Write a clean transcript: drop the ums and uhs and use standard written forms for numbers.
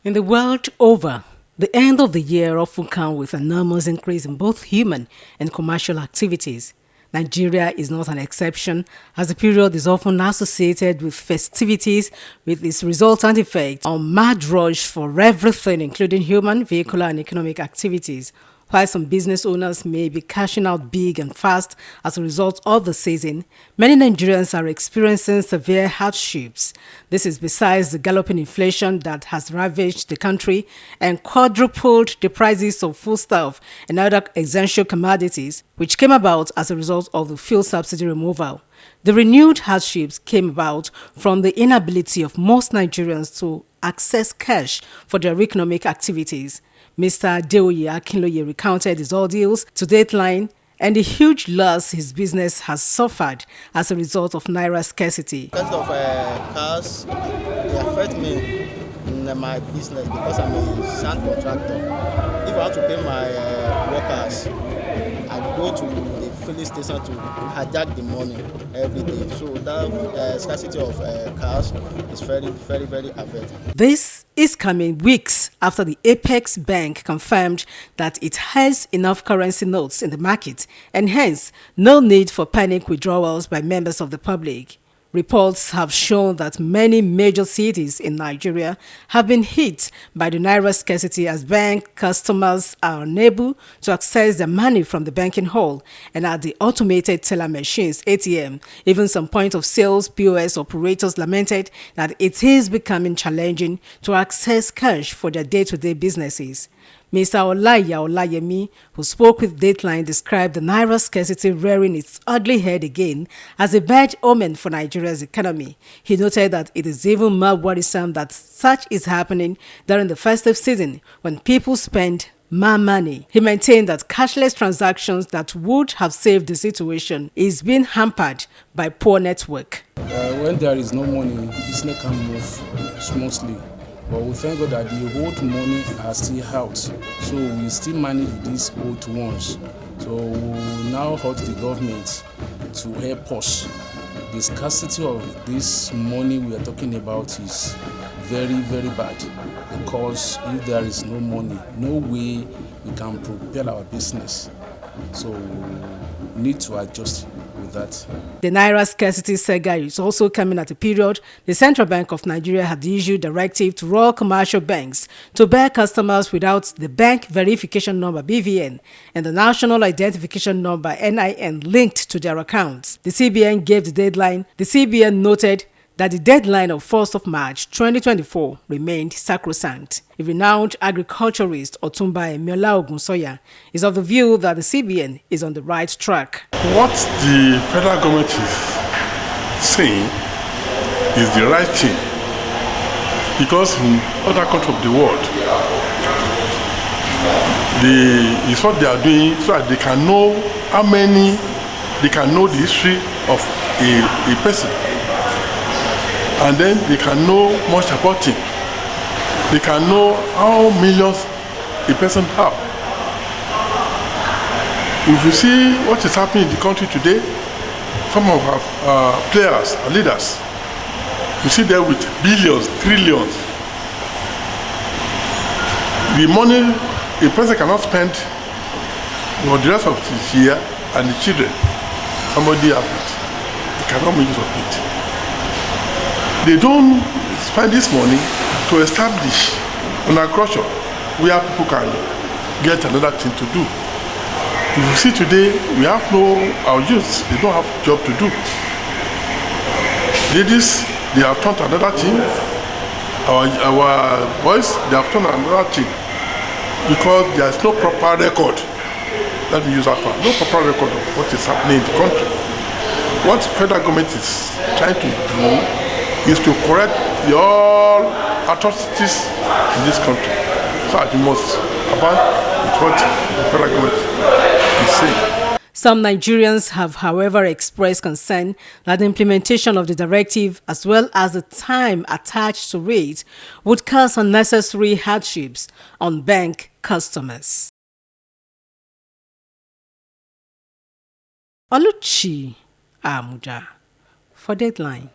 In the world over, the end of the year often comes with an enormous increase in both human and commercial activities. Nigeria is not an exception, as the period is often associated with festivities, with its resultant effect on mad rush for everything, including human, vehicular, and economic activities. While some business owners may be cashing out big and fast as a result of the season, many Nigerians are experiencing severe hardships. This is besides the galloping inflation that has ravaged the country and quadrupled the prices of foodstuff and other essential commodities, which came about as a result of the fuel subsidy removal. The renewed hardships came about from the inability of most Nigerians to access cash for their economic activities. Mr. Adeoye Akinloye recounted his ordeals to Dateline and the huge loss his business has suffered as a result of Naira scarcity. Because of cars, they affect me in my business because I'm a sand contractor. If I want to pay my workers, I go to the filling station to hijack the money every day. So that scarcity of cars is very affecting. This is coming weeks after the Apex Bank confirmed that it has enough currency notes in the market and hence no need for panic withdrawals by members of the public. Reports have shown that many major cities in Nigeria have been hit by the Naira scarcity as bank customers are unable to access their money from the banking hall and at the automated teller machines (ATM). Even some point of sales POS operators lamented that it is becoming challenging to access cash for their day-to-day businesses. Mr. Olaya Olayemi, who spoke with Dateline, described the Naira scarcity rearing its ugly head again as a bad omen for Nigeria's economy. He noted that it is even more worrisome that such is happening during the festive season when people spend more money. He maintained that cashless transactions that would have saved the situation is being hampered by poor network. When there is no money, business can move smoothly. But we thank God that the old money are still out, so we still manage these old ones. So we now urge the government to help us. The scarcity of this money we are talking about is very bad, because if there is no money, no way we can propel our business. So we need to adjust with that. The Naira scarcity saga is also coming at a period the Central Bank of Nigeria had issued directive to all commercial banks to bear customers without the Bank Verification Number (BVN) and the National Identification Number (NIN) linked to their accounts. The CBN gave the deadline. The CBN noted that the deadline of 1st of March 2024 remained sacrosanct. A renowned agriculturist, Otumba Emiola Ogunsoya, is of the view that the CBN is on the right track. What the federal government is saying is the right thing, because in other countries of the world, it's what they are doing so that they can know how many, they can know the history of a person. And then they can know much about it. They can know how millions a person have. If you see what is happening in the country today, some of our players, our leaders, you see them with billions, trillions. The money a person cannot spend for the rest of his year and the children, somebody has it. They cannot make use of it. They don't spend this money to establish an agriculture where people can get another thing to do. If you see today, we have our youth, they don't have a job to do. Ladies, they have turned to another thing. Our boys, they have turned to another thing. Because there is no proper record. Let me use that one. No proper record of what is happening in the country. What the federal government is trying to do is to correct all atrocities in this country. So you must abide with what the federal government is saying. Some Nigerians have, however, expressed concern that the implementation of the directive, as well as the time attached to it, would cause unnecessary hardships on bank customers. Oluchi Amuja for Dateline.